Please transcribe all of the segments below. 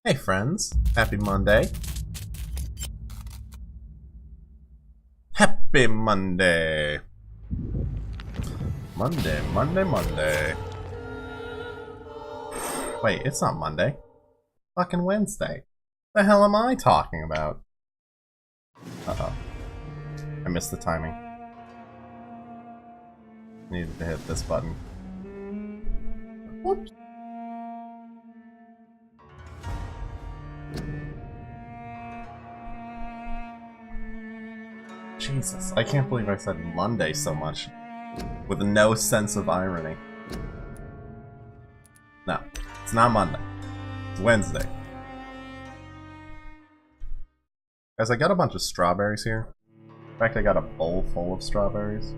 Hey friends, happy Monday. Happy Monday. Monday. Wait, it's not Monday. Fucking Wednesday. The hell am I talking about? Uh-oh. I missed the timing. Needed to hit this button. Whoops. Jesus, I can't believe I said Monday so much. With no sense of irony. No, it's not Monday. It's Wednesday. Guys, I got a bunch of strawberries here. In fact, I got a bowl full of strawberries.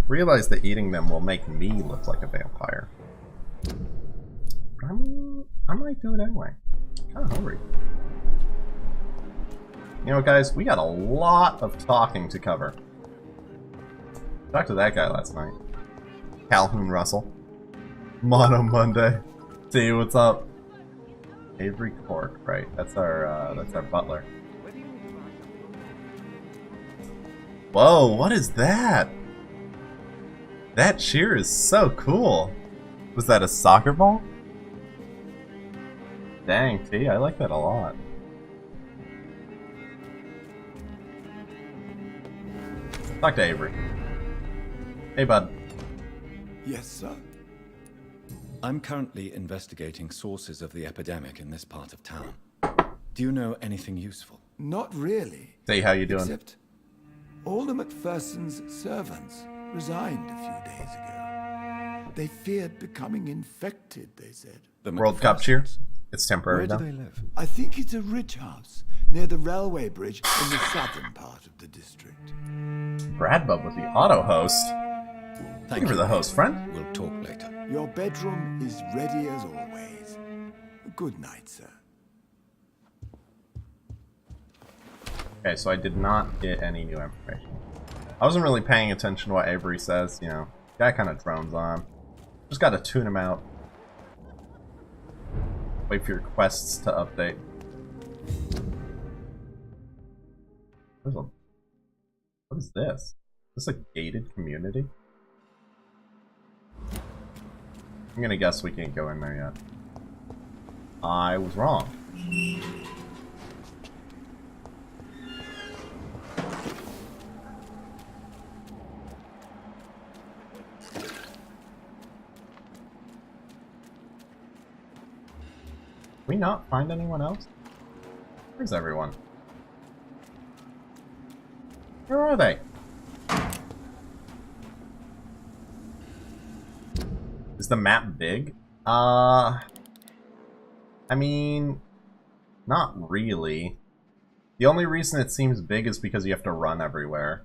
Realize that eating them will make me look like a vampire. I might do it anyway. I'm kinda hungry. You know, guys, we got a lot of talking to cover. Talked to that guy last night. Calhoun Russell. Mono Monday. See what's up. Avery Cork, right? That's our butler. Whoa, what is that? That cheer is so cool. Was that a soccer ball? Dang, T, I like that a lot. Talk to Avery. Hey, bud. Yes, sir. I'm currently investigating sources of the epidemic in this part of town. Do you know anything useful? Not really. Say, how you doing? Except Alder McPherson's servants resigned a few days ago. They feared becoming infected, they said. The World Cup cheer? McPhersons? It's temporary Where do now. they live? I think it's a rich house near the railway bridge in the southern part of the district. Brad Bub with the auto host. Thank you for the host, friend. We'll talk later. Your bedroom is ready as always. Good night, sir. Okay, so I did not get any new information. I wasn't really paying attention to what Avery says, you know. Guy kind of drones on. Just gotta tune him out. Wait for your quests to update. What is this? Is this a gated community? I'm gonna guess we can't go in there yet. I was wrong. Did we not find anyone else? Where's everyone? Where are they? Is the map big? I mean, not really. The only reason it seems big is because you have to run everywhere.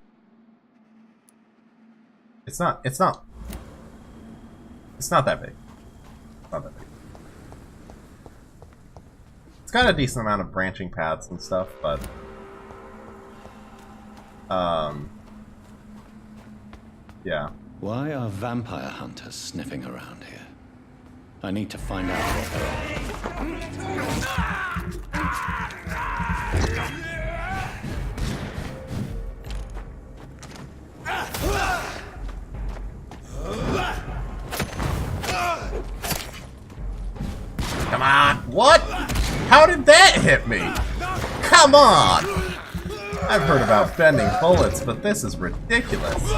It's not that big. It's not that big. It's got a decent amount of branching paths and stuff, but yeah. Why are vampire hunters sniffing around here? I need to find out what they're Come on! What? How did that hit me? Come on! I've heard about bending bullets, but this is ridiculous.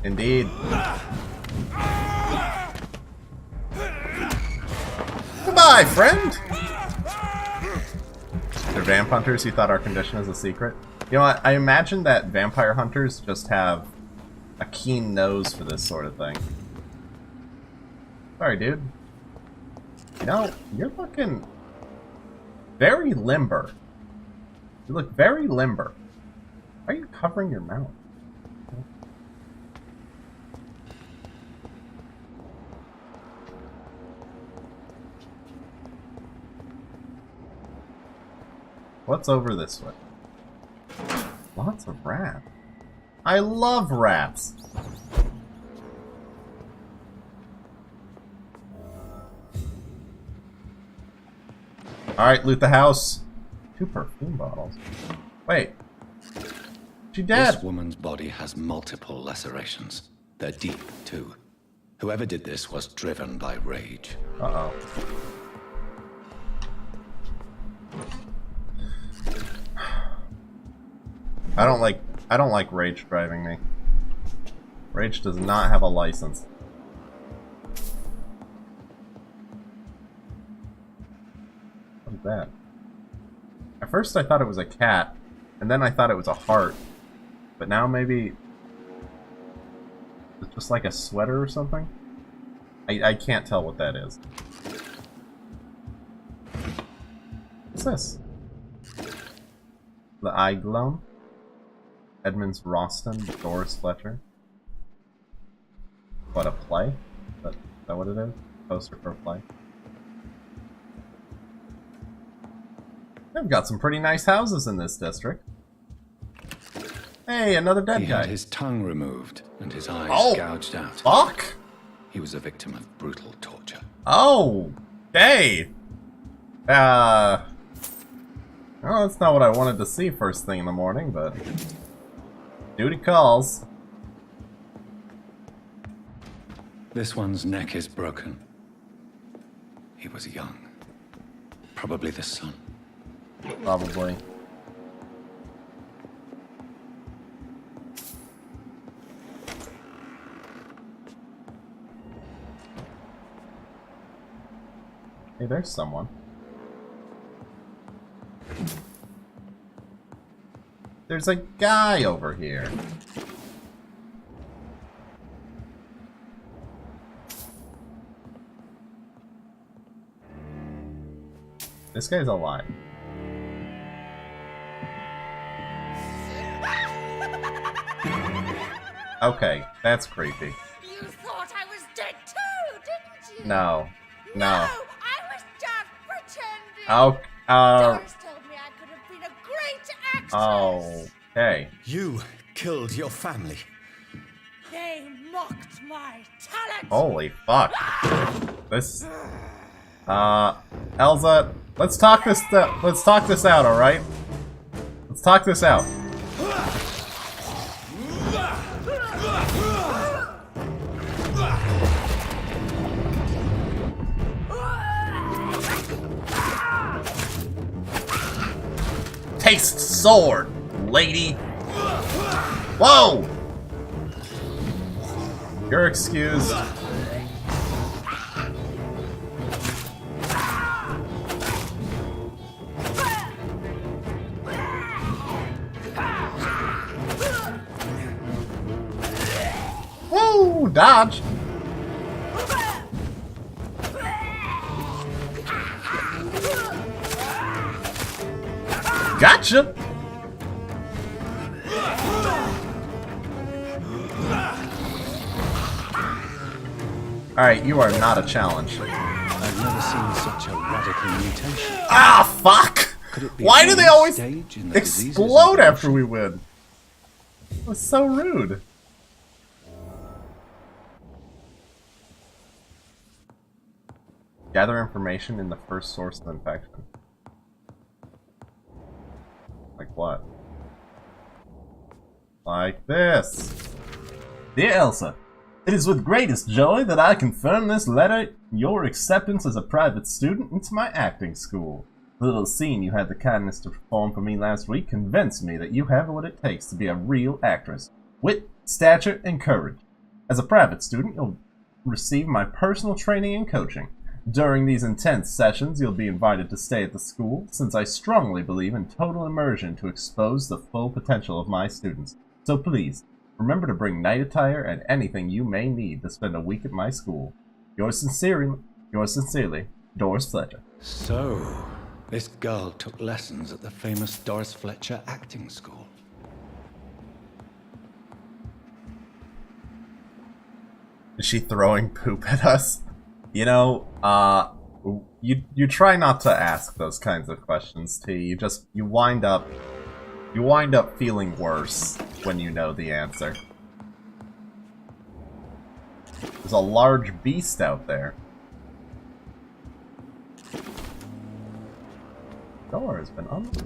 Indeed. Goodbye, friend! They're vamp hunters who thought our condition is a secret. You know what? I imagine that vampire hunters just have a keen nose for this sort of thing. Sorry, dude. You know, you're looking very limber. You look very limber. Why are you covering your mouth? What's over this way? Lots of rats. I love rats! Alright, loot the house. 2 perfume bottles. Wait. She dead. This woman's body has multiple lacerations. They're deep, too. Whoever did this was driven by rage. Uh-oh. I don't like Rage driving me. Rage does not have a license. What is that? At first I thought it was a cat, and then I thought it was a heart. But now maybe it's just like a sweater or something? I can't tell what that is. What's this? The Eye Gloam? Edmonds Roston, Doris Fletcher. What, a play? Is that what it is? Poster for a play? They've got some pretty nice houses in this district. Hey, another dead He guy. had his tongue removed and his eyes gouged out. Fuck! He was a victim of brutal torture. Oh! Hey! Well, that's not what I wanted to see first thing in the morning, but duty calls. This one's neck is broken. He was young. Probably the son. Probably. Hey, there's someone. There's a guy over here. This guy's alive. Okay, that's creepy. You thought I was dead too, didn't you? No. No. I was just pretending. Oh, Doris told me I could have been a great actress. oh, okay. You killed your family. They mocked my talent. Holy fuck. This, Elsa, let's talk this out, alright? Let's talk this out. Taste sword, lady. Whoa! You're excused. Woo! Dodge! Gotcha! Alright, you are not a challenge. I've never seen such a radical mutation. Ah, fuck! Could it be Why a do they new always stage in the disease's explode evolution? after we win? That's so rude. Gather information in the first source of infection. Like what? Like this. Dear Elsa, it is with greatest joy that I confirm this letter your acceptance as a private student into my acting school. The little scene you had the kindness to perform for me last week convinced me that you have what it takes to be a real actress. Wit, stature, and courage. As a private student, you'll receive my personal training and coaching. During these intense sessions, you'll be invited to stay at the school, since I strongly believe in total immersion to expose the full potential of my students. So please, remember to bring night attire and anything you may need to spend a week at my school. Yours sincerely, Doris Fletcher. So, this girl took lessons at the famous Doris Fletcher acting school. Is she throwing poop at us? You know, you try not to ask those kinds of questions, T. You wind up feeling worse when you know the answer. There's a large beast out there. Door has been unlocked.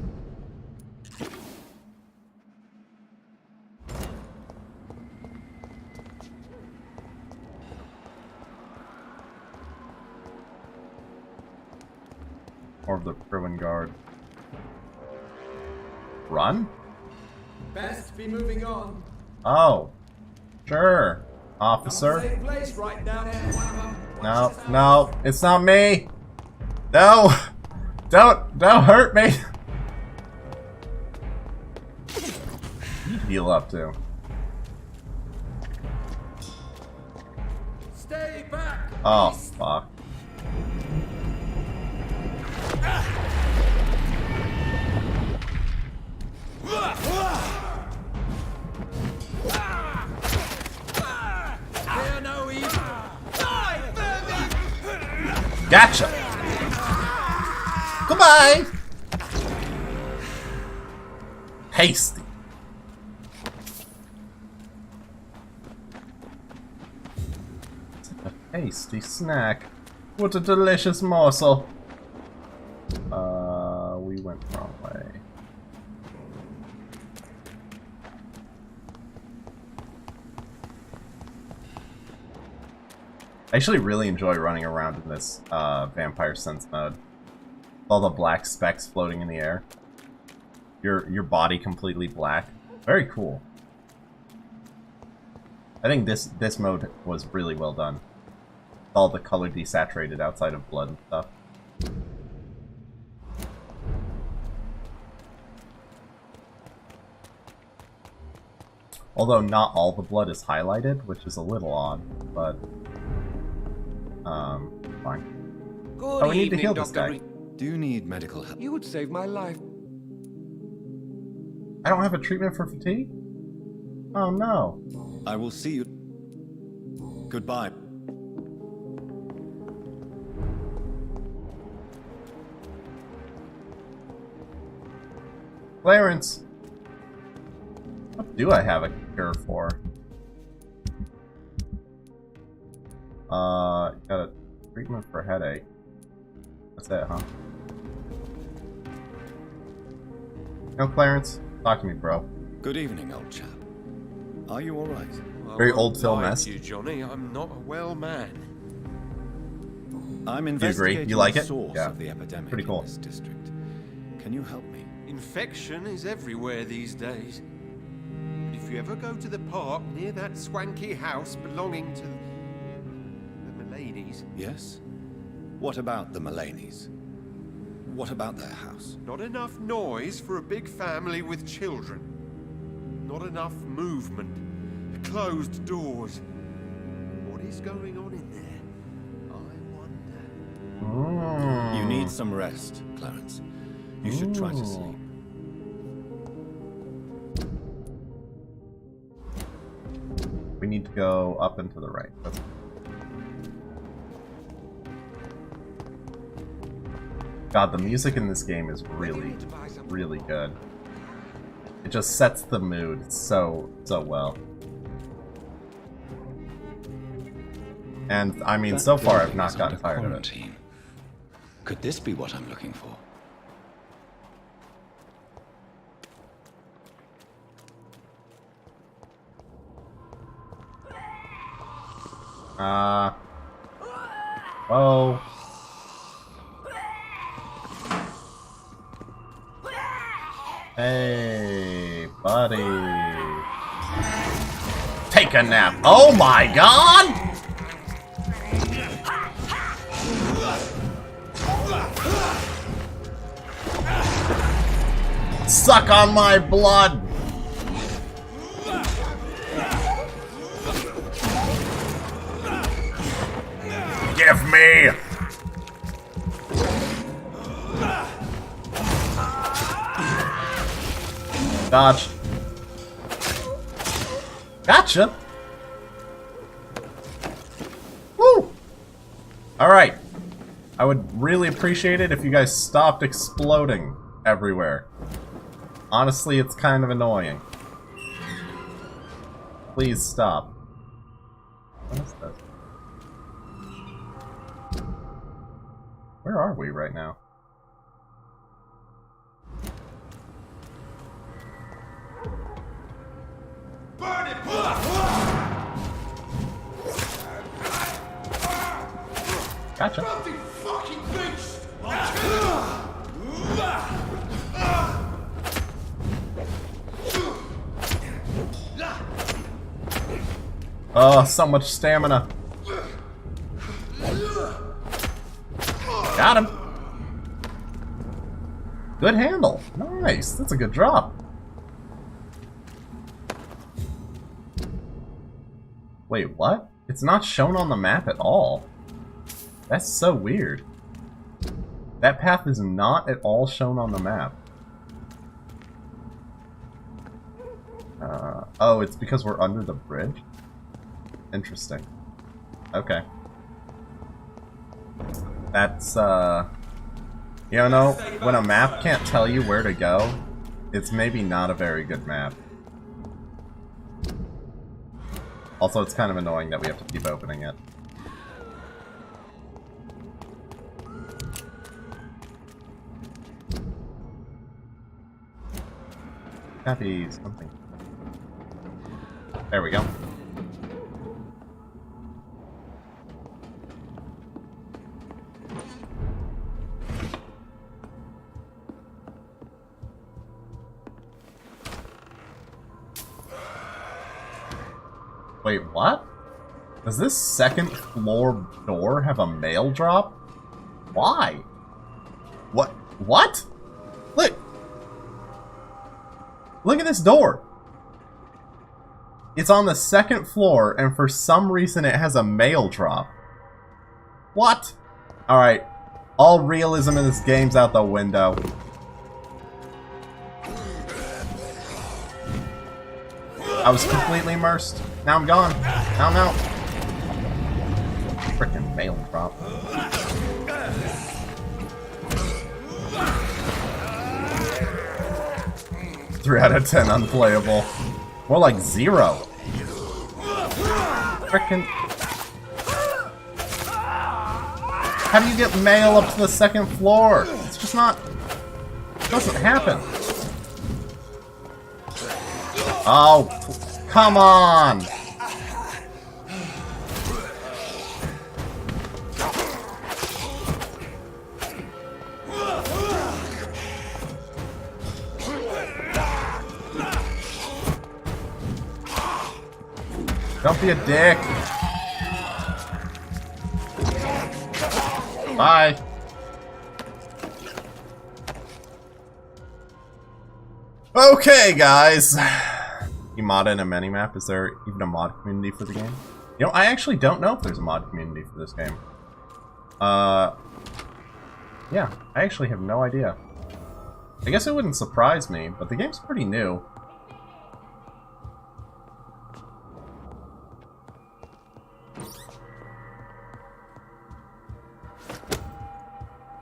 Or the ruin guard. Run? Best be moving on. Oh. Sure, officer. Safe place right down there. No, no, it's not me. No. Don't hurt me. You heal up too. Stay back. Oh, fuck. Fear no evil. Gotcha. Goodbye. Hasty. Such a tasty snack. What a delicious morsel. We went the wrong way. I actually really enjoy running around in this Vampire Sense mode. All the black specks floating in the air. Your body completely black. Very cool. I think this mode was really well done. All the color desaturated outside of blood and stuff. Although not all the blood is highlighted, which is a little odd, but fine. Good Oh, we need to evening, heal this Dr. guy. Do you need medical help? You would save my life. I don't have a treatment for fatigue? Oh no. I will see you. Goodbye. Clarence! What do I have a cure for? Got a treatment for headache. That's it, huh? No, Clarence. Talk to me, bro. Good evening, old chap. Are you all right? Very old film-esque. You, Johnny. I'm not a well man. I'm agree? investigating You like the it? source Yeah. of the epidemic Pretty cool. in this district. Can you help me? Infection is everywhere these days. But if you ever go to the park near that swanky house belonging to the Mullaneys, Yes? What about the Mullaneys? What about their house? not enough noise for a big family with children. Not enough movement. Closed doors. What is going on in there? I wonder. You need some rest, Clarence. You should try to sleep. We need to go up and to the right. God, the music in this game is really, really good. It just sets the mood so well. And, I mean, so far I've not gotten tired of it. Could this be what I'm looking for? Oh. Hey, buddy. Take a nap. Oh my god! Suck on my blood! Give me! Dodge. Gotcha! Woo! Alright. I would really appreciate it if you guys stopped exploding everywhere. Honestly, it's kind of annoying. Please stop. What is this? Where are we right now? Burn it! Gotcha. Filthy fucking beast! Oh, so much stamina. Got him. Good handle. Nice. That's a good drop. Wait, what? It's not shown on the map at all. That's so weird. That path is not at all shown on the map. Oh, it's because we're under the bridge? Interesting. Okay. That's, you know, when a map can't tell you where to go, it's maybe not a very good map. Also, it's kind of annoying that we have to keep opening it. Happy something. There we go. Wait, what? Does this second floor door have a mail drop? Why? What? What? Look! Look at this door! It's on the second floor, and for some reason it has a mail drop. What? Alright. All realism in this game's out the window. I was completely immersed. Now I'm gone. Now I'm out. Frickin' mail drop. Three out of 10 unplayable. More like 0. Frickin'. How do you get mail up to the second floor? It's just not. It doesn't happen. Oh, come on! Don't be a dick. Bye. Okay, guys. You mod in a minimap? Is there even a mod community for the game? You know, I actually don't know if there's a mod community for this game. Yeah, I actually have no idea. I guess it wouldn't surprise me, but the game's pretty new.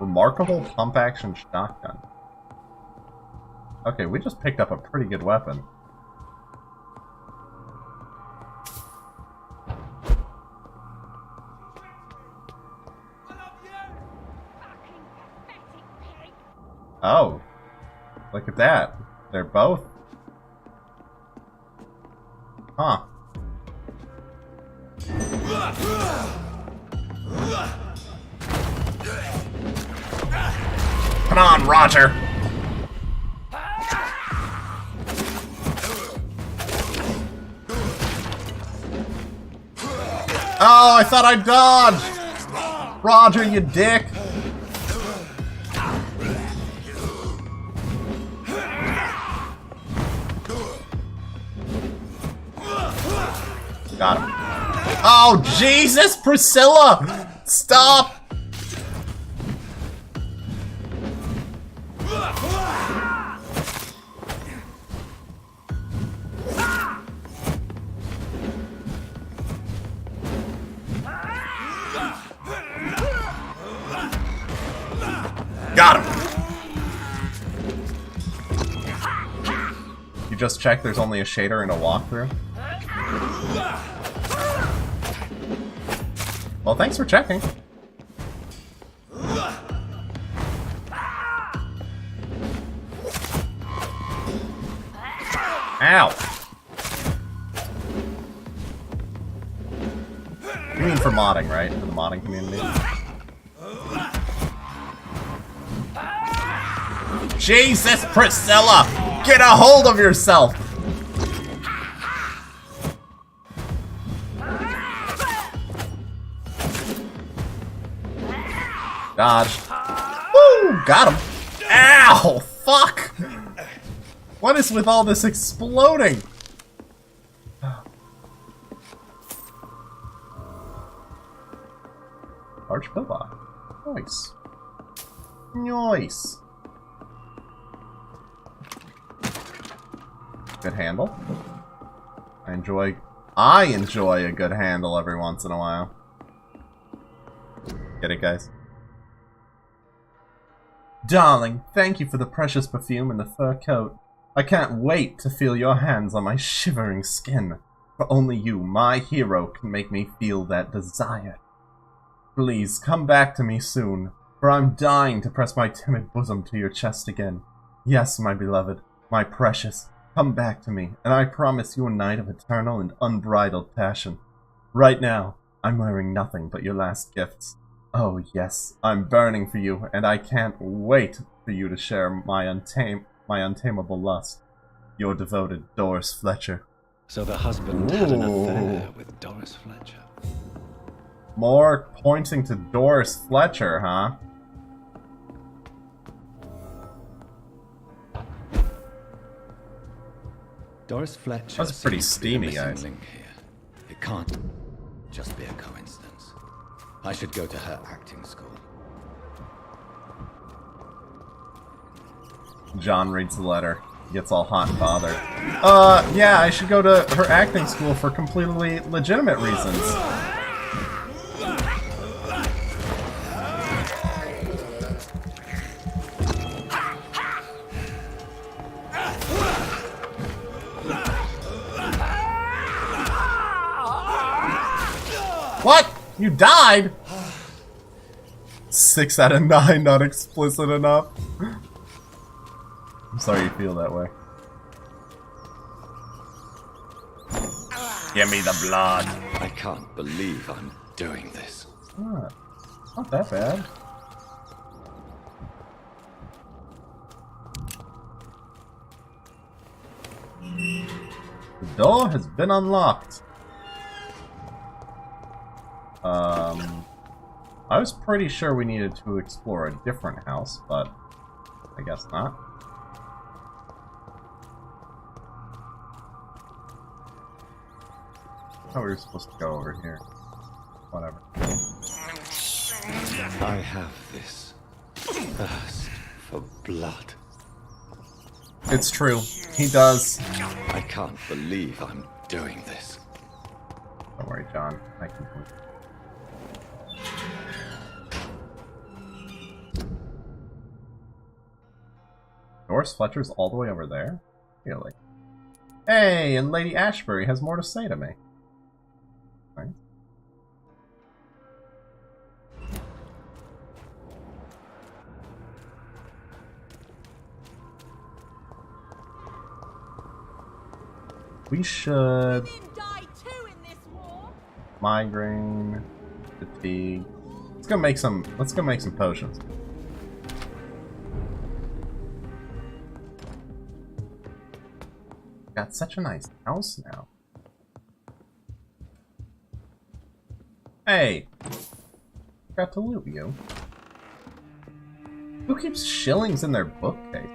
Remarkable pump-action shotgun. Okay, we just picked up a pretty good weapon. Oh, look at that. They're both. Huh. Come on, Roger! Oh, I thought I dodged! Roger, you dick! Got him. Oh, Jesus, Priscilla! Stop! Got him! You just checked there's only a shader and a walkthrough? Well, thanks for checking. Ow! You mean for modding, right? For the modding community? Jesus, Priscilla! Get a hold of yourself! Dodge. Woo! Got him! Ow! Fuck! What is with all this exploding? Large pillbox. Nice. Nice. Good handle. I enjoy a good handle every once in a while. Get it, guys? Darling, thank you for the precious perfume and the fur coat. I can't wait to feel your hands on my shivering skin. For only you, my hero, can make me feel that desire. Please, come back to me soon, for I'm dying to press my timid bosom to your chest again. Yes, my beloved, my precious, come back to me, and I promise you a night of eternal and unbridled passion. Right now, I'm wearing nothing but your last gifts. Oh yes, I'm burning for you, and I can't wait for you to share my untamable lust. Your devoted Doris Fletcher. So the husband had an affair with Doris Fletcher. More pointing to Doris Fletcher, huh? Doris Fletcher. That's pretty seems to be the steamy, missing guys. link here. It can't just be a coincidence. I should go to her acting school. John reads the letter. He gets all hot and bothered. Yeah, I should go to her acting school for completely legitimate reasons. What? You died? 6 out of 9, not explicit enough. I'm sorry you feel that way. Give me the blood. I can't believe I'm doing this. Not that bad. The door has been unlocked. I was pretty sure we needed to explore a different house, but I guess not. Oh, we were supposed to go over here. Whatever. I have this thirst for blood. It's true. He does. I can't believe I'm doing this. Don't worry, John. I can course, Fletcher's all the way over there? Really? Hey, and Lady Ashbury has more to say to me. Right. We should... Women die too in this war. Migraine, fatigue. Let's go make some potions. Got such a nice house now. Hey! Got to loot you. Who keeps shillings in their bookcase?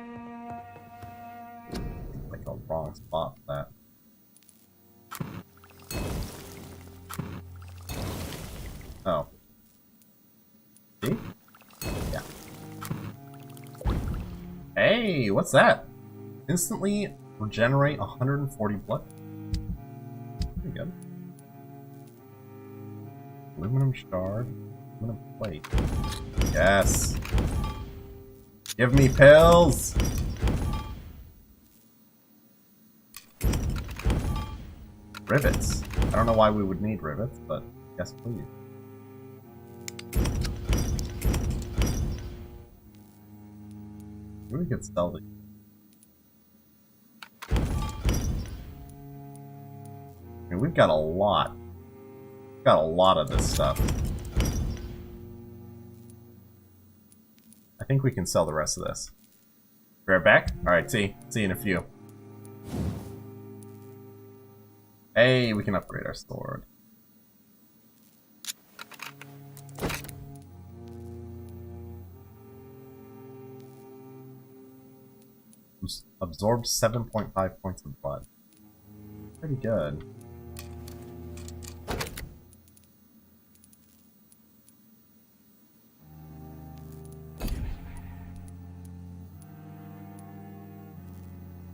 Like a wrong spot for that. Oh. See? Yeah. Hey, what's that? Instantly regenerate 140 blood. Pretty good. Aluminum shard. Aluminum plate. Yes. Give me pills! Rivets. I don't know why we would need rivets, but yes, please. Maybe we could sell these. I mean, we've got a lot. We've got a lot of this stuff. I think we can sell the rest of this. Be right back? Alright, see you in a few. Hey, we can upgrade our sword. Absorbed 7.5 points of blood. Pretty good.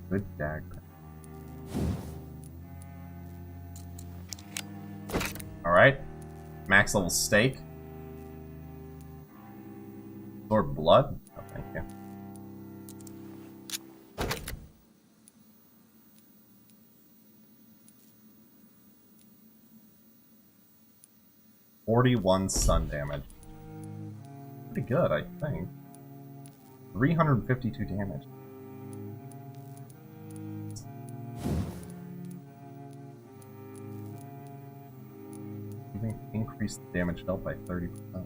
Good dagger. Alright. Max level steak. Absorb blood? Oh, thank you. .41 stun damage. Pretty good, I think. 352 damage. Increase the damage dealt by 30%.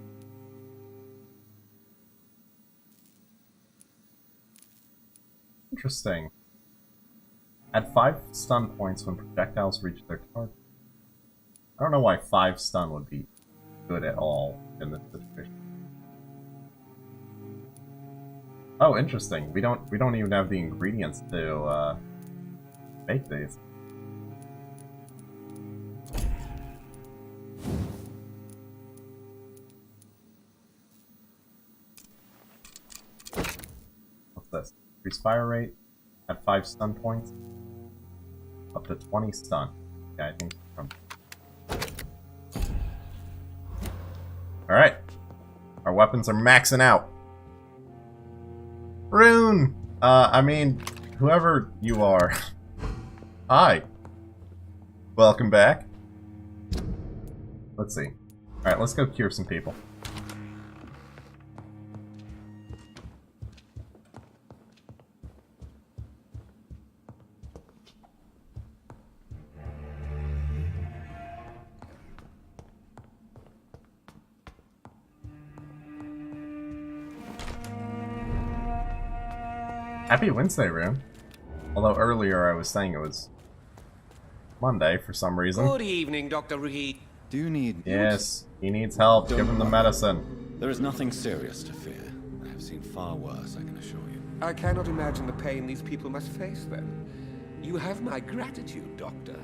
Interesting. Add 5 stun points when projectiles reach their target. I don't know why 5 stun would be good at all in this situation. Oh, interesting. We don't even have the ingredients to make these. What's this? Increase fire rate, add 5 stun points, up to 20 stun. Yeah, I think from. Alright. Our weapons are maxing out. Rune! I mean, whoever you are. Hi. Welcome back. Let's see. Alright, let's go cure some people. Happy Wednesday, Rune. Although earlier I was saying it was Monday for some reason. Good evening, Dr. Reed. Do you need... Yes, he needs help. Give him the medicine. There is nothing serious to fear. I have seen far worse, I can assure you. I cannot imagine the pain these people must face then. You have my gratitude, Doctor.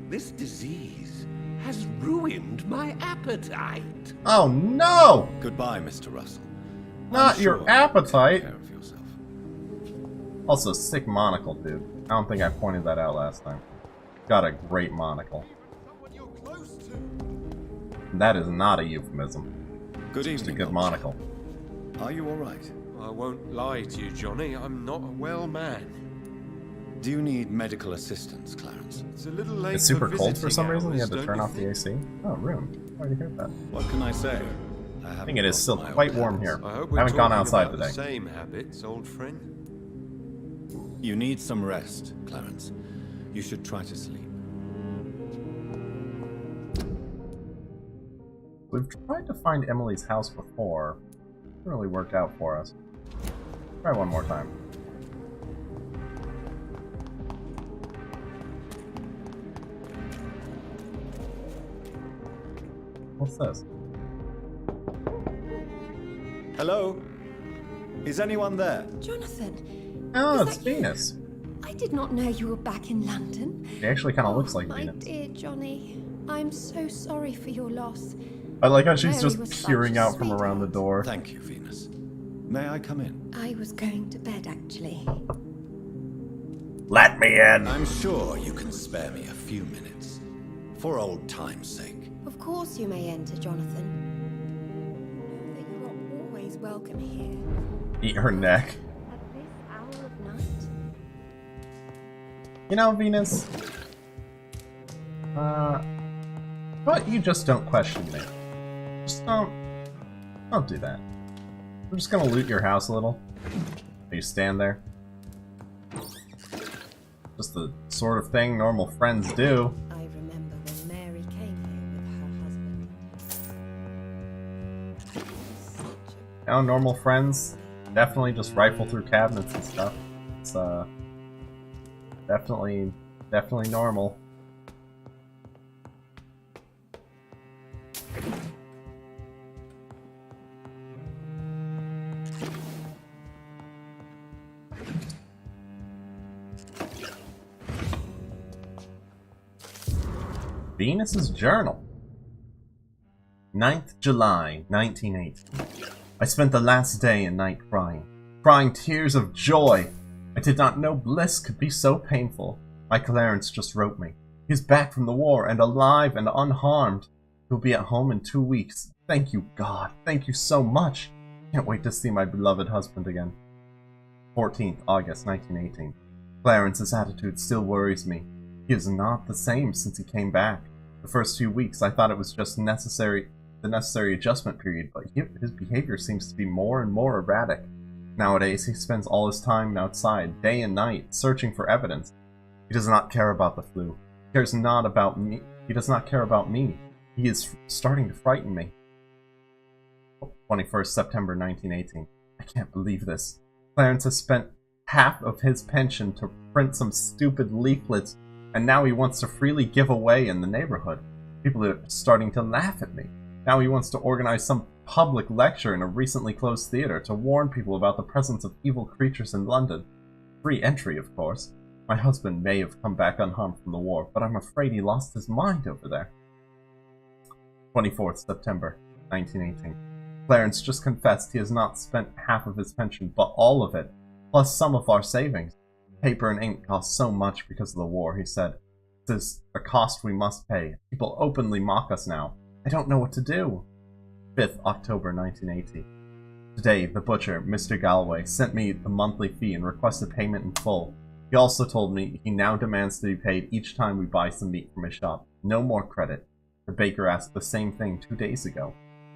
This disease has ruined my appetite. Oh no! Goodbye, Mr. Russell. Not I'm your sure appetite! Take care of yourself. Also, sick monocle, dude. I don't think I pointed that out last time. Got a great monocle. That is not a euphemism. Good Just a evening, good Doctor. monocle. Are you all right? I won't lie to you, Johnny. I'm not a well man. Do you need medical assistance, Clarence? It's a little late. It's super for cold for some visiting reason. You had hours, to don't turn off the think? AC. Oh, room. Already heard that. What can I say? I think it is still my quite old warm habits. here. I hope I we're haven't gone talking outside about today. the same habits, old friend. You need some rest, Clarence. You should try to sleep. We've tried to find Emily's house before. It really worked out for us. Try one more time. What's this? Hello? Is anyone there? Jonathan, Oh, is it's that you? Venus. I did not know you were back in London. She actually kind of Oh, looks like my Venus. dear Johnny, I'm so sorry for your loss. I like how she's Mary just was such peering a out from around the sweetheart. door. Thank you, Venus. May I come in? I was going to bed, actually. Let me in! I'm sure you can spare me a few minutes. For old time's sake. Of course you may enter, Jonathan. Know that you are always welcome here. Eat her neck. At this hour of night. You know, Venus? But you just don't question me. Just don't do that. I'm just gonna loot your house a little. You stand there. Just the sort of thing normal friends do. I remember when Mary came here with her husband. Now, normal friends definitely just rifle through cabinets and stuff. It's definitely normal. Venus's journal. 9th July, 1980. I spent the last day and night crying tears of joy. I did not know bliss could be so painful. My Clarence just wrote me. He's back from the war and alive and unharmed. He'll be at home in 2 weeks. Thank you, God. Thank you so much. Can't wait to see my beloved husband again. 14th August, 1918. Clarence's attitude still worries me. He is not the same since he came back. The first 2 weeks I thought it was just the necessary adjustment period, but his behavior seems to be more and more erratic. Nowadays, he spends all his time outside, day and night, searching for evidence. He does not care about the flu. He cares not about me. He does not care about me. He is starting to frighten me. 21st September 1918. I can't believe this. Clarence has spent half of his pension to print some stupid leaflets, and now he wants to freely give away in the neighborhood. People are starting to laugh at me. Now he wants to organize some public lecture in a recently closed theater to warn people about the presence of evil creatures in London. Free entry, of course. My husband may have come back unharmed from the war, but I'm afraid he lost his mind over there. 24th September, 1918. Clarence just confessed he has not spent half of his pension, but all of it, plus some of our savings. Paper and ink cost so much because of the war, he said. This is a cost we must pay. People openly mock us now. I don't know what to do. 5th October 1980. Today, the butcher, Mr. Galloway, sent me the monthly fee and requested payment in full. He also told me he now demands to be paid each time we buy some meat from his shop. No more credit. The baker asked the same thing 2 days ago.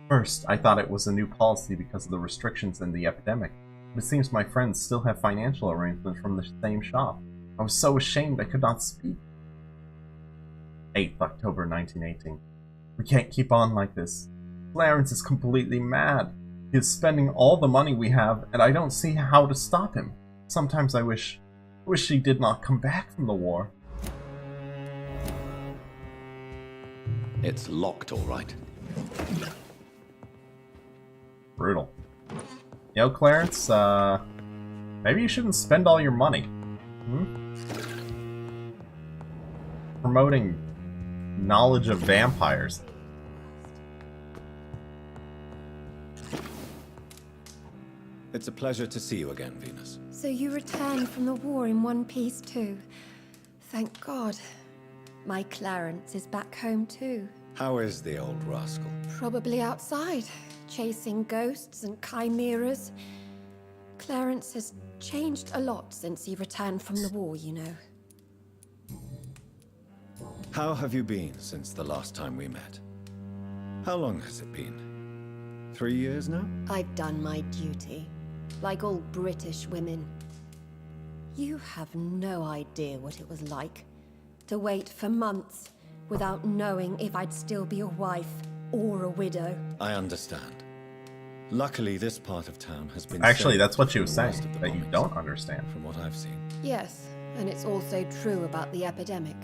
First, I thought it was a new policy because of the restrictions and the epidemic, but it seems my friends still have financial arrangements from the same shop. I was so ashamed I could not speak. 8th October 1918. We can't keep on like this. Clarence is completely mad. He is spending all the money we have, and I don't see how to stop him. Sometimes I wish he did not come back from the war. It's locked, all right. Brutal. Yo, Clarence, maybe you shouldn't spend all your money. Promoting knowledge of vampires. It's a pleasure to see you again, Venus. So you returned from the war in one piece too. Thank God. My Clarence is back home too. How is the old rascal? Probably outside, chasing ghosts and chimeras. Clarence has changed a lot since he returned from the war, you know. How have you been since the last time we met? How long has it been? 3 years now? I've done my duty, like all British women. You have no idea what it was like to wait for months without knowing if I'd still be a wife or a widow. I understand. Luckily, this part of town has been Actually, saved that's what she from was the saying, worst of the that you bombings, don't understand. from what I've seen. Yes, and it's also true about the epidemic.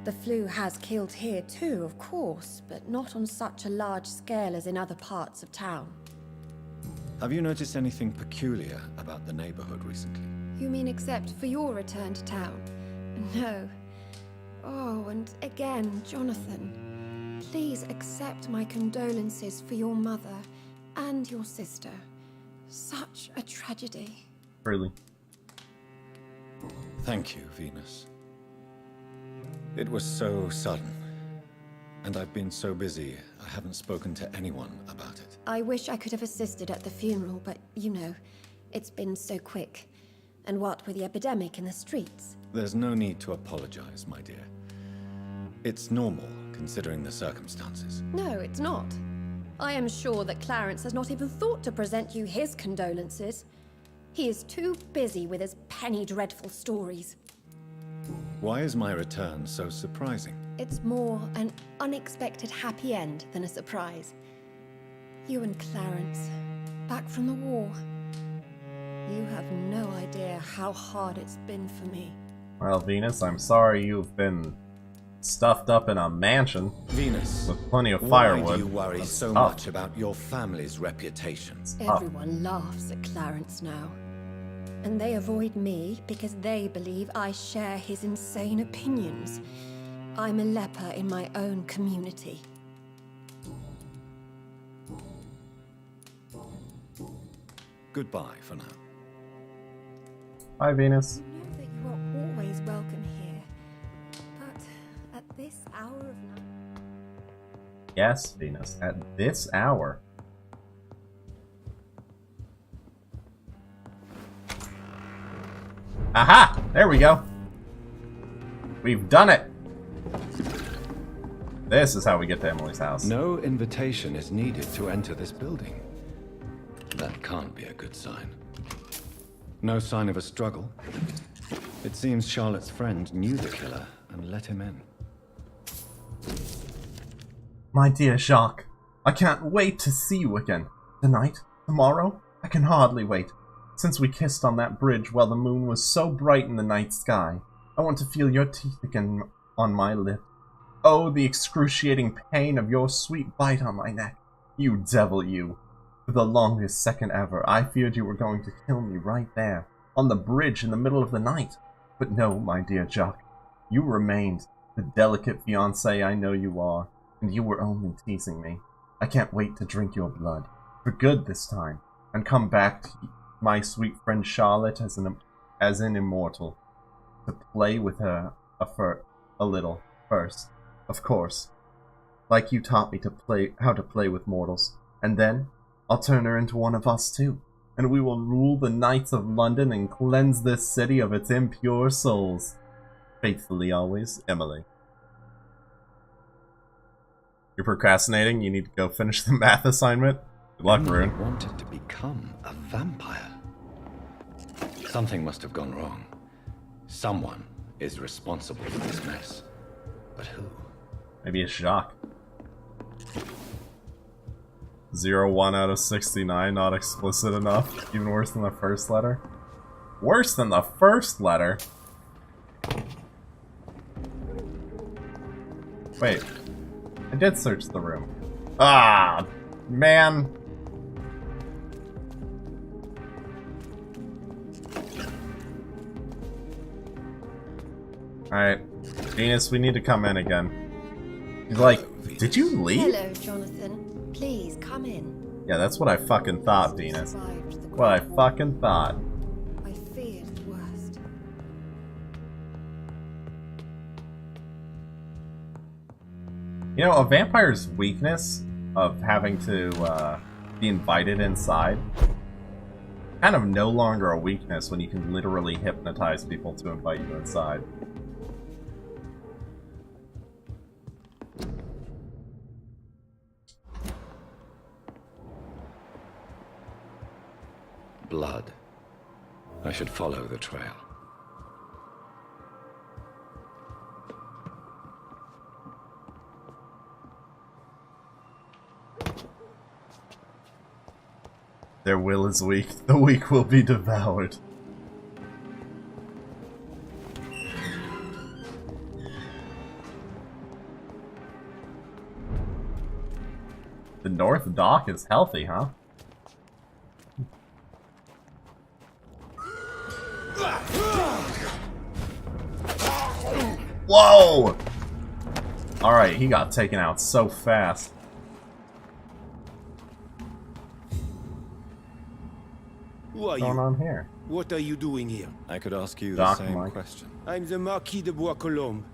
The flu has killed here too, of course, but not on such a large scale as in other parts of town. Have you noticed anything peculiar about the neighborhood recently? You mean except for your return to town? No. Oh, and again, Jonathan, please accept my condolences for your mother and your sister. Such a tragedy. Really. Thank you, Venus. It was so sudden, and I've been so busy, I haven't spoken to anyone about it. I wish I could have assisted at the funeral, but you know, it's been so quick. And what with the epidemic in the streets? There's no need to apologize, my dear. It's normal, considering the circumstances. No, it's not. I am sure that Clarence has not even thought to present you his condolences. He is too busy with his penny dreadful stories. Why is my return so surprising? It's more an unexpected happy end than a surprise. You and Clarence, back from the war. You have no idea how hard it's been for me. Well, Venus, I'm sorry you've been stuffed up in a mansion Venus, with plenty of why firewood. do you worry That's so tough. much about your family's reputation? Everyone laughs at Clarence now. And they avoid me because they believe I share his insane opinions. I'm a leper in my own community. Goodbye for now. Bye, Venus. You know that you are always welcome here. But at this hour of night... Yes, Venus, at this hour. Aha! There we go. We've done it. This is how we get to Emily's house. No invitation is needed to enter this building. That can't be a good sign. No sign of a struggle. It seems Charlotte's friend knew the killer and let him in. My dear Jacques, I can't wait to see you again. Tonight? Tomorrow? I can hardly wait. Since we kissed on that bridge while the moon was so bright in the night sky, I want to feel your teeth again on my lip. Oh, the excruciating pain of your sweet bite on my neck. You devil, you. For the longest second ever, I feared you were going to kill me right there, on the bridge in the middle of the night. But no, my dear Jacques, you remained, the delicate fiancé I know you are, and you were only teasing me. I can't wait to drink your blood, for good this time, and come back to my sweet friend Charlotte as an immortal, to play with her a little first, of course, like you taught me how to play with mortals, and then I'll turn her into one of us too, and we will rule the nights of London and cleanse this city of its impure souls. Faithfully always, Emily. You're procrastinating? You need to go finish the math assignment? Good luck, Emily Rune. wanted to become a vampire. Something must have gone wrong. Someone is responsible for this mess. But who? Maybe it's Jacques. 0-1 out of 69, not explicit enough. Even worse than the first letter. Worse than the first letter? Wait. I did search the room. Ah, man. Alright. Venus, we need to come in again. He's like, did you leave? Hello, Jonathan. Please, come in. Yeah, that's what I fucking thought, Venus. Survived the What I fucking thought. I feared the worst. You know, a vampire's weakness of having to be invited inside Kind of no longer a weakness when you can literally hypnotize people to invite you inside. Blood. I should follow the trail. Their will is weak. The weak will be devoured. The North Dock is healthy, huh? Whoa! Alright, he got taken out so fast. Who are What's going you? on here? What are you doing here? I could ask you Doc the same Mike. question. I'm the Marquis de Bois-Colombes,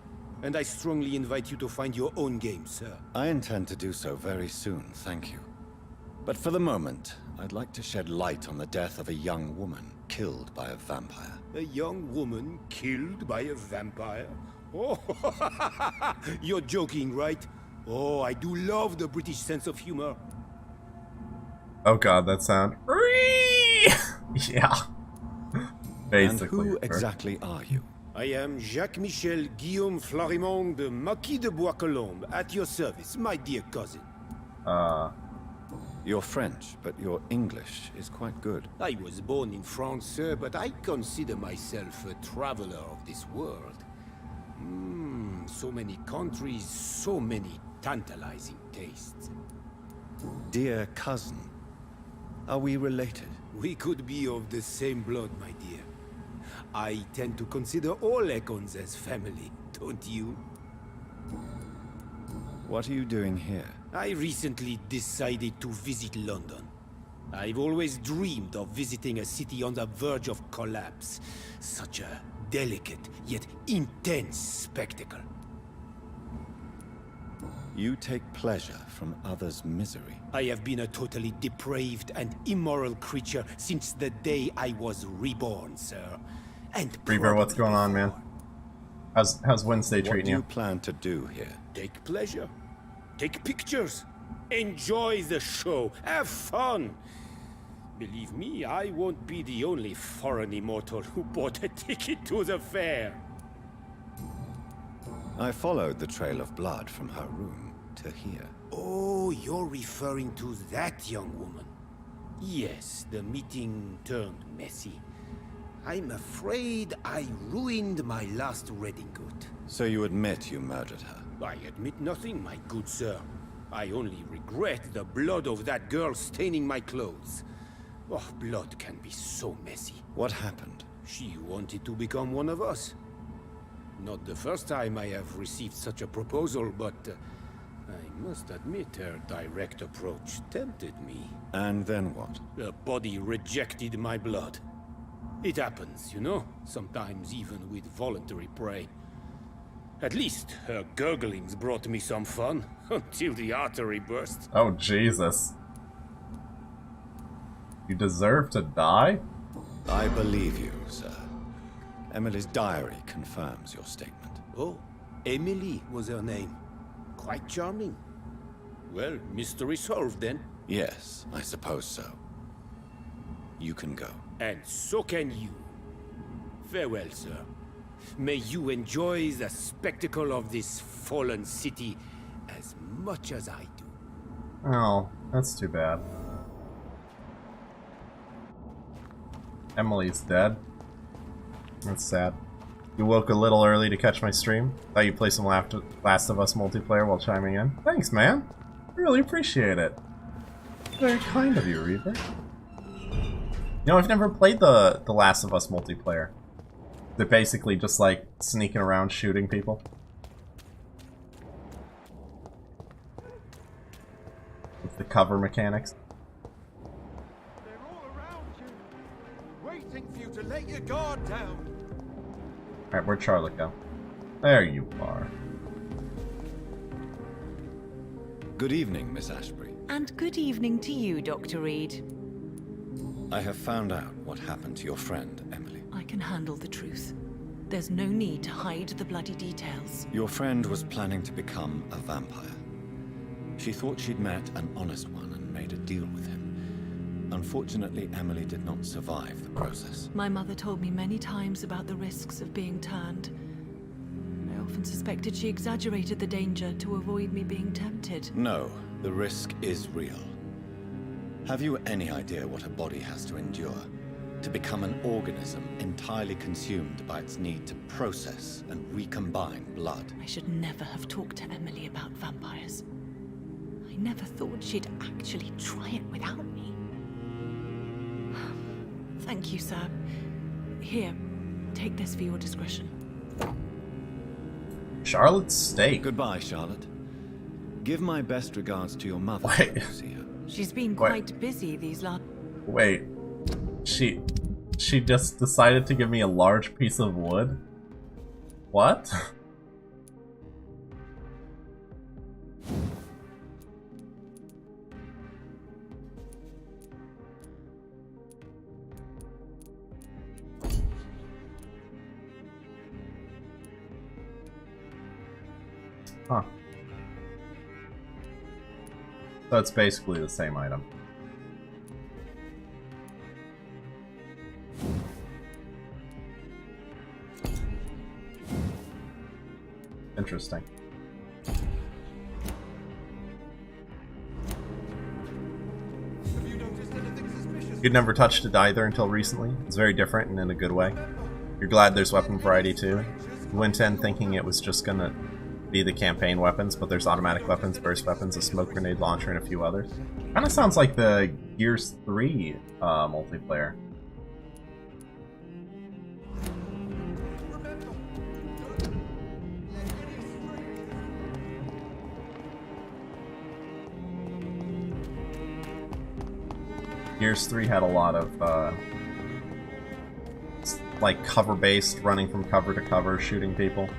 and I strongly invite you to find your own game, sir. I intend to do so very soon, thank you. But for the moment, I'd like to shed light on the death of a young woman killed by a vampire. A young woman killed by a vampire? Oh, you're joking, right? Oh, I do love the British sense of humor. Oh god, that sound. Yeah. Basically. And who exactly are you? I am Jacques-Michel Guillaume Florimond de Marquis de Bois-Colombes, at your service, my dear cousin. You're French, but your English is quite good. I was born in France, sir, but I consider myself a traveler of this world. So many countries, so many tantalizing tastes. Dear cousin, are we related? We could be of the same blood, my dear. I tend to consider all Econs as family, don't you? What are you doing here? I recently decided to visit London. I've always dreamed of visiting a city on the verge of collapse. Such a delicate, yet intense spectacle. You take pleasure from others' misery. I have been a totally depraved and immoral creature since the day I was reborn, sir. And Reaper, what's going on, man? How's Wednesday What treating do you you? plan to do here? take pleasure. Take pictures. Enjoy the show. Have fun. Believe me, I won't be the only foreign immortal who bought a ticket to the fair. I followed the trail of blood from her room to here. Oh, you're referring to that young woman. Yes, the meeting turned messy. I'm afraid I ruined my last redingote. So you admit you murdered her? I admit nothing, my good sir. I only regret the blood of that girl staining my clothes. Oh, blood can be so messy. What happened? She wanted to become one of us. Not the first time I have received such a proposal, but I must admit her direct approach tempted me. And then what? The body rejected my blood. It happens, you know, sometimes even with voluntary prey. At least her gurglings brought me some fun, until the artery burst. Oh, Jesus. You deserve to die? I believe you, sir. Emily's diary confirms your statement. Oh, Emily was her name. Quite charming. Well, mystery solved then. Yes, I suppose so. You can go. And so can you. Farewell, sir. May you enjoy the spectacle of this fallen city as much as I do. Oh, that's too bad. Emily's dead. That's sad. You woke a little early to catch my stream. Thought you'd play some Last of Us multiplayer while chiming in. Thanks, man. I really appreciate it. Very kind of you, Reaper. You know, I've never played the Last of Us multiplayer. They're basically just like sneaking around shooting people. With the cover mechanics. They're all around you, waiting for you to let your guard down. Alright, where'd Charlotte go? There you are. Good evening, Miss Ashbury. And good evening to you, Dr. Reed. I have found out what happened to your friend, Emily. I can handle the truth. There's no need to hide the bloody details. Your friend was planning to become a vampire. She thought she'd met an honest one and made a deal with him. Unfortunately, Emily did not survive the process. My mother told me many times about the risks of being turned. I often suspected she exaggerated the danger to avoid me being tempted. No, the risk is real. Have you any idea what a body has to endure? To become an organism entirely consumed by its need to process and recombine blood. I should never have talked to Emily about vampires. I never thought she'd actually try it without me. Thank you, sir. Here, take this for your discretion. Charlotte's steak. Goodbye, Charlotte. Give my best regards to your mother. Wait. when you see her. She's been quite busy these last... Wait. She just decided to give me a large piece of wood? What? Huh. So it's basically the same item. Interesting. You'd never touched it either until recently. It's very different and in a good way. You're glad there's weapon variety too. You went in thinking it was just gonna be the campaign weapons, but there's automatic weapons, burst weapons, a smoke grenade launcher, and a few others. Kinda sounds like the Gears 3 multiplayer. Gears 3 had a lot of, like, cover-based, running from cover to cover, shooting people.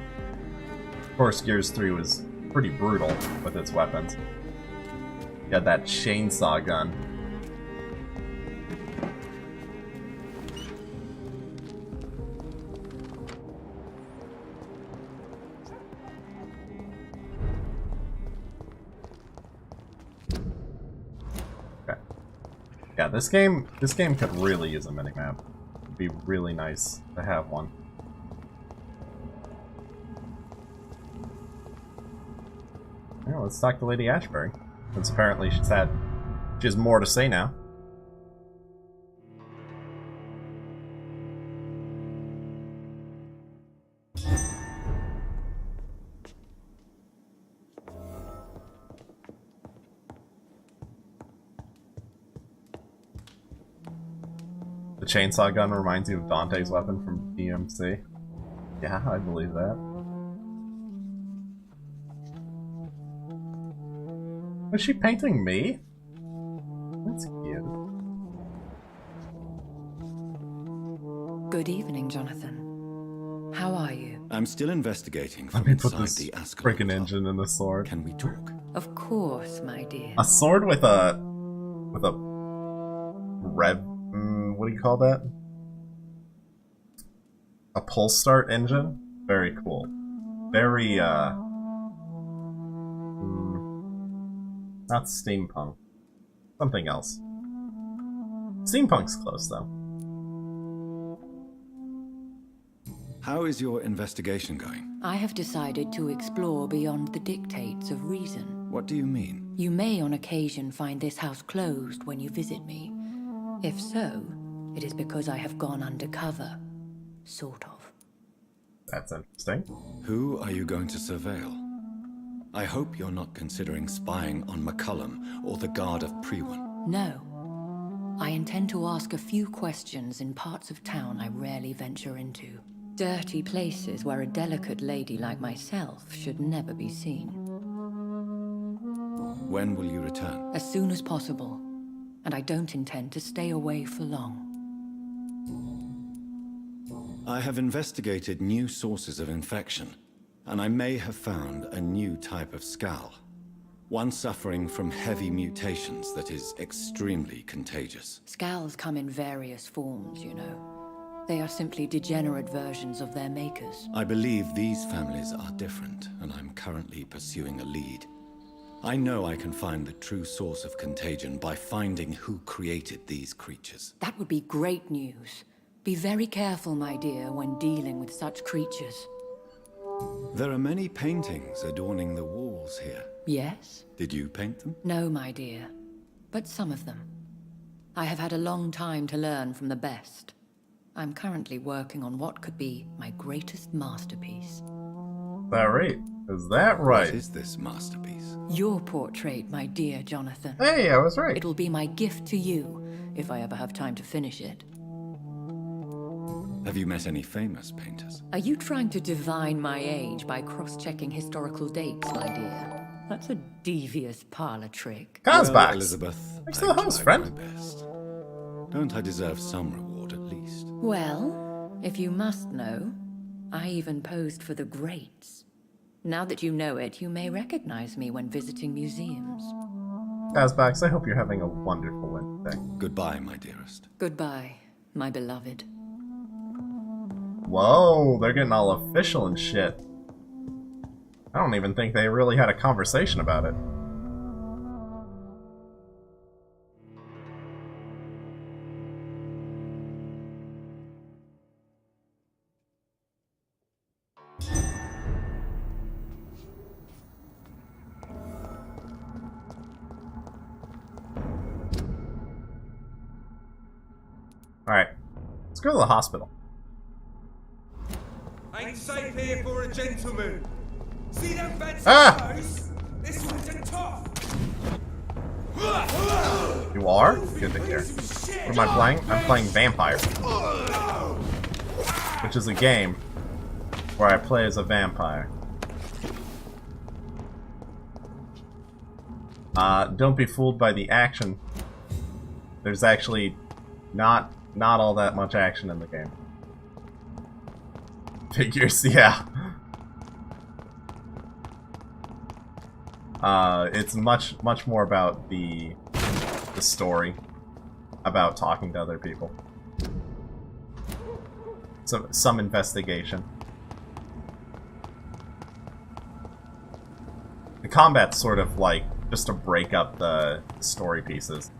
Of course, Gears 3 was pretty brutal with its weapons. You had that chainsaw gun. Yeah, this game could really use a minimap. It'd be really nice to have one. Yeah, let's talk to Lady Ashbury, since apparently she has more to say now. The chainsaw gun reminds you of Dante's weapon from DMC. Yeah, I believe that. Was she painting me? That's cute. Good evening, Jonathan. How are you? I'm still investigating Let from me put inside this the Ascalon freaking Club. engine in the sword. Can we talk? Of course, my dear. A sword with a rev. What do you call that? A pull start engine. Very cool. Very not steampunk. Something else. Steampunk's close though. How is your investigation going? I have decided to explore beyond the dictates of reason. What do you mean? You may on occasion find this house closed when you visit me. If so, it is because I have gone undercover. Sort of. That's interesting. Who are you going to surveil? I hope you're not considering spying on McCullum or the guard of Prewan. No. I intend to ask a few questions in parts of town I rarely venture into. Dirty places where a delicate lady like myself should never be seen. When will you return? As soon as possible. And I don't intend to stay away for long. I have investigated new sources of infection, and I may have found a new type of scowl. One suffering from heavy mutations that is extremely contagious. Scowls come in various forms, you know. They are simply degenerate versions of their makers. I believe these families are different, and I'm currently pursuing a lead. I know I can find the true source of contagion by finding who created these creatures. That would be great news. Be very careful, my dear, when dealing with such creatures. There are many paintings adorning the walls here. Yes? Did you paint them? No, my dear. But some of them. I have had a long time to learn from the best. I'm currently working on what could be my greatest masterpiece. Is that right? Is that right? What is this masterpiece? Your portrait, my dear Jonathan. Hey, I was right. It'll be my gift to you, if I ever have time to finish it. Have you met any famous painters? Are you trying to divine my age by cross-checking historical dates, my dear? That's a devious parlor trick. Kazbaks. Well, Elizabeth, Thanks for the host, tried friend. my best. Don't I deserve some reward at least? Well, if you must know, I even posed for the greats. Now that you know it, you may recognize me when visiting museums. Kazbaks, I hope you're having a wonderful Wednesday. Goodbye, my dearest. Goodbye, my beloved. Whoa, they're getting all official and shit. I don't even think they really had a conversation about it. Alright, let's go to the hospital. Ain't safe here for a gentleman. See them fancy clothes? This one's a top. You are? Good to hear. What am I playing? I'm playing Vampyr. Which is a game where I play as a vampire. Don't be fooled by the action. There's actually not all that much action in the game. Figures, yeah. It's much more about the story, about talking to other people. Some investigation. The combat's sort of like just to break up the story pieces.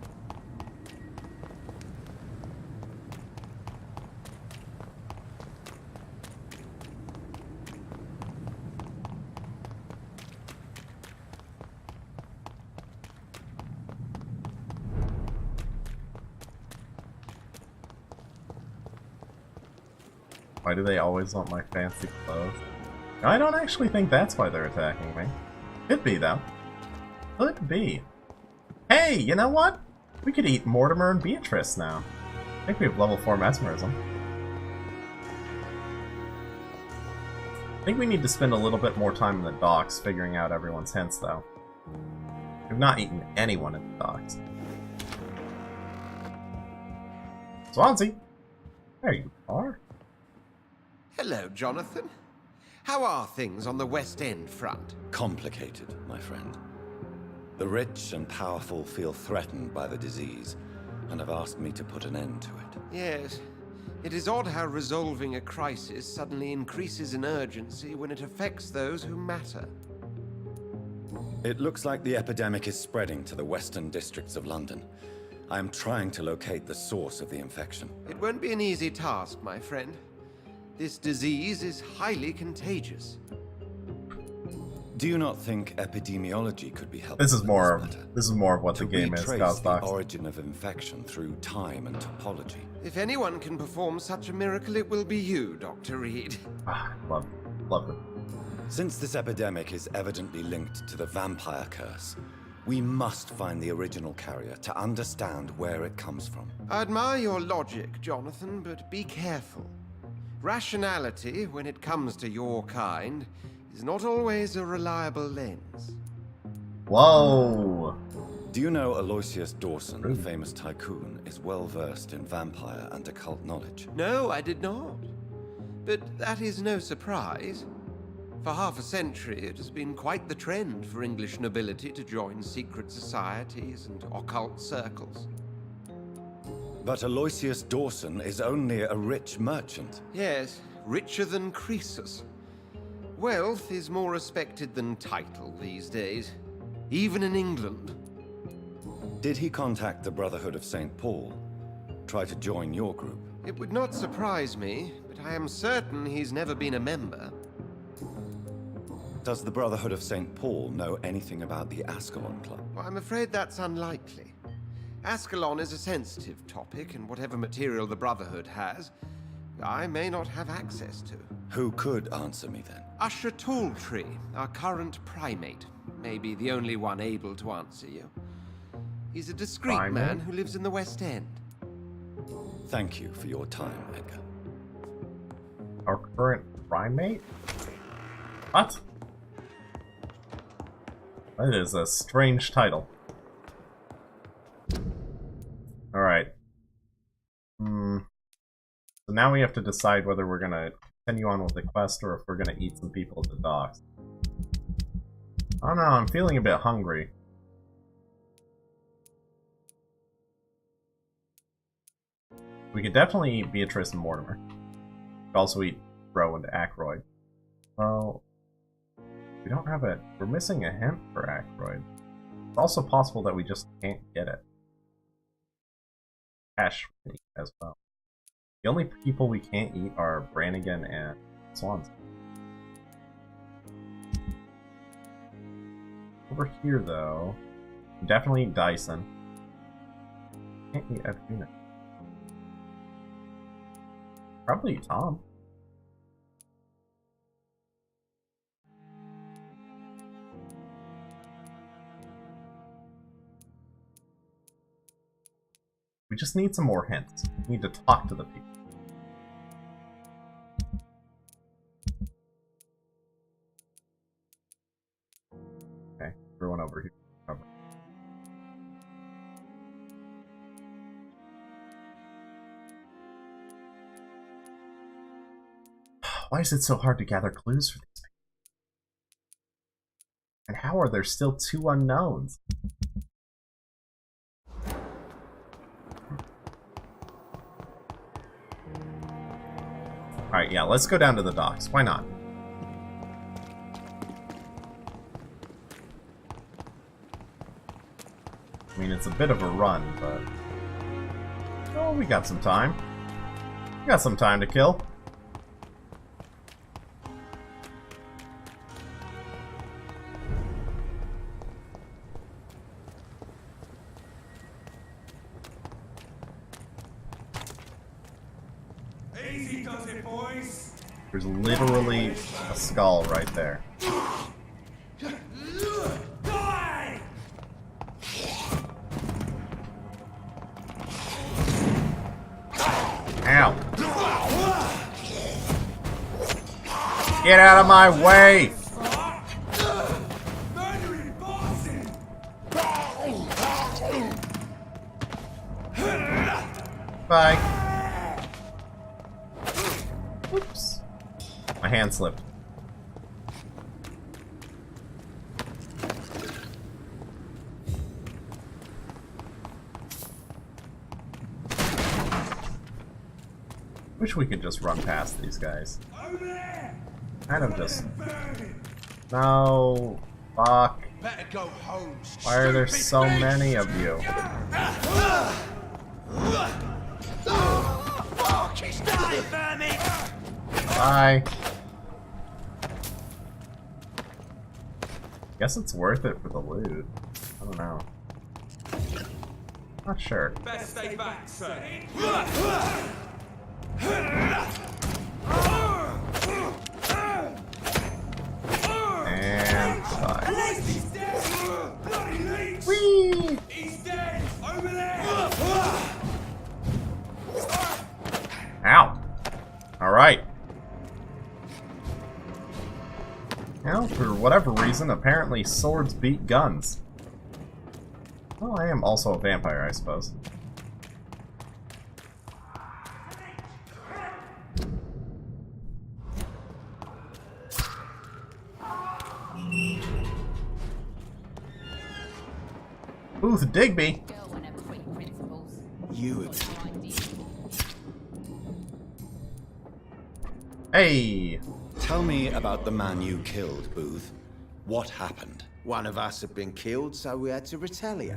Why do they always want my fancy clothes? I don't actually think that's why they're attacking me. Could be, though. Could be. Hey, you know what? We could eat Mortimer and Beatrice now. I think we have level 4 mesmerism. I think we need to spend a little bit more time in the docks figuring out everyone's hints, though. We've not eaten anyone in the docks. Swansea! There you are. Hello, Jonathan. How are things on the West End front? Complicated, my friend. The rich and powerful feel threatened by the disease, and have asked me to put an end to it. Yes. It is odd how resolving a crisis suddenly increases in urgency when it affects those who matter. It looks like the epidemic is spreading to the western districts of London. I am trying to locate the source of the infection. It won't be an easy task, my friend. This disease is highly contagious. Do you not think epidemiology could be helpful? This is more of what to the game is, retrace the Cosbox. origin of infection through time and topology. If anyone can perform such a miracle, it will be you, Dr. Reed. Ah, love it. Since this epidemic is evidently linked to the vampire curse, we must find the original carrier to understand where it comes from. I admire your logic, Jonathan, but be careful. Rationality, when it comes to your kind, is not always a reliable lens. Whoa! Do you know Aloysius Dawson, the famous tycoon, is well versed in vampire and occult knowledge? No, I did not. But that is no surprise. For half a century, it has been quite the trend for English nobility to join secret societies and occult circles. But Aloysius Dawson is only a rich merchant. Yes, richer than Croesus. Wealth is more respected than title these days, even in England. Did he contact the Brotherhood of St. Paul? Try to join your group? It would not surprise me, but I am certain he's never been a member. Does the Brotherhood of St. Paul know anything about the Ascalon Club? Well, I'm afraid that's unlikely. Ascalon is a sensitive topic, and whatever material the Brotherhood has, I may not have access to. Who could answer me then? Usher Talltree, our current primate, may be the only one able to answer you. He's a discreet man who lives in the West End. Thank you for your time, Edgar. Our current primate? What? That is a strange title. Alright. So now we have to decide whether we're gonna continue on with the quest or if we're gonna eat some people at the docks. I don't know, I'm feeling a bit hungry. We could definitely eat Beatrice and Mortimer. We could also eat Bro and Ackroyd. Well, we don't have it. We're missing a hint for Ackroyd. It's also possible that we just can't get it. Cash as well. The only people we can't eat are Brannigan and Swanson. Over here, though, definitely eat Dyson. Can't eat Edwina. Probably eat Tom. We just need some more hints. We need to talk to the people. Okay, everyone over here. Over. Why is it so hard to gather clues for these people? And how are there still 2 unknowns? Alright, yeah, let's go down to the docks. Why not? I mean, it's a bit of a run, but... oh, we got some time. We got some time to kill. Easy does it, boys. There's literally a skull right there. Die! Ow! Get out of my way! Murdering bosses! Bye. Oops. My hand slipped. Wish we could just run past these guys. Kind of just... no. Fuck. Better go home. Why are there so many of you? Bye. Guess it's worth it for the loot. I don't know. Not sure. Best stay back, sir. And bye. Bloody Whee! He's dead! Over there! Ow! Alright. Now, for whatever reason, apparently swords beat guns. Well, I am also a vampire, I suppose. Booth Digby. You Hey. Tell me about the man you killed, Booth. What happened? One of us had been killed, so we had to retaliate.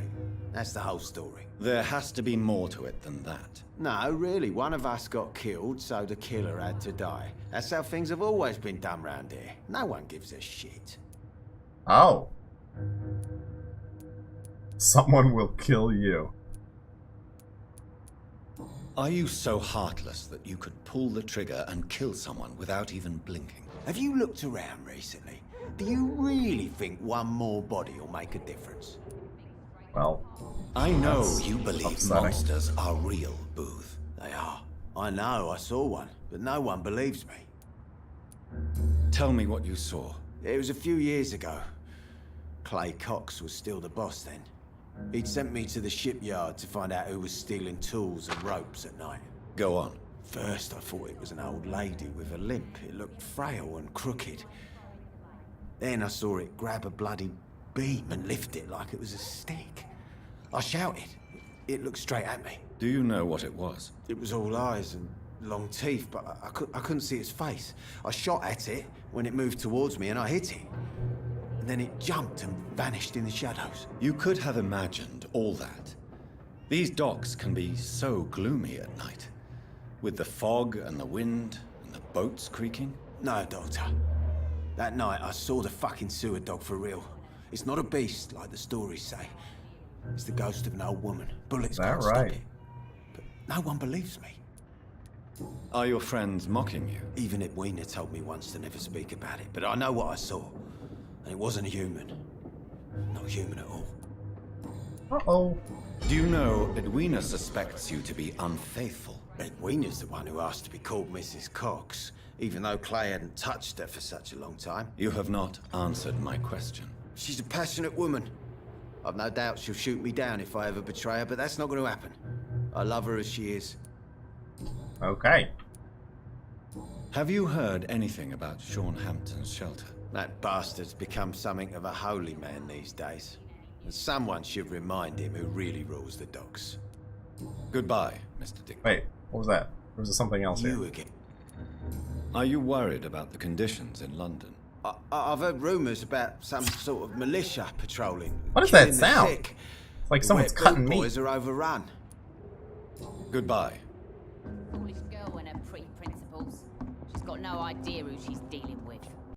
That's the whole story. There has to be more to it than that. No, really, one of us got killed, so the killer had to die. That's how things have always been done round here. No one gives a shit. Oh. Someone will kill you. Are you so heartless that you could pull the trigger and kill someone without even blinking? Have you looked around recently? Do you really think one more body will make a difference? Well, I know you that's believe upsetting. monsters are real, Booth. They are. I know, I saw one, but no one believes me. Tell me what you saw. It was a few years ago. Clay Cox was still the boss then. He'd sent me to the shipyard to find out who was stealing tools and ropes at night. Go on. First, I thought it was an old lady with a limp. It looked frail and crooked. Then I saw it grab a bloody beam and lift it like it was a stick. I shouted. It looked straight at me. Do you know what it was? It was all eyes and long teeth, but I couldn't see its face. I shot at it when it moved towards me and I hit it. And then it jumped and vanished in the shadows. You could have imagined all that. These docks can be so gloomy at night. With the fog and the wind and the boats creaking. No, Doctor. That night I saw the fucking sewer dog for real. It's not a beast like the stories say. It's the ghost of an old woman. Bullets can't stop it. But no one believes me. Are your friends mocking you? Even Edwina told me once to never speak about it, but I know what I saw. And it wasn't a human. Not human at all. Uh-oh. Do you know Edwina suspects you to be unfaithful? Edwina's the one who asked to be called Mrs. Cox, even though Clay hadn't touched her for such a long time. You have not answered my question. She's a passionate woman. I've no doubt she'll shoot me down if I ever betray her, but that's not going to happen. I love her as she is. Okay. Have you heard anything about Sean Hampton's shelter? That bastard's become something of a holy man these days. And someone should remind him who really rules the docks. Goodbye, Mr. Dick. Wait, what was that? Or was there something else here? You again. Are you worried about the conditions in London? I've heard rumours about some sort of militia patrolling. What does that killing the sound? sick. It's like The someone's wet cutting boot meat. boys are overrun. Goodbye. Foolish girl and her pre-principles. She's got no idea who she's dealing with.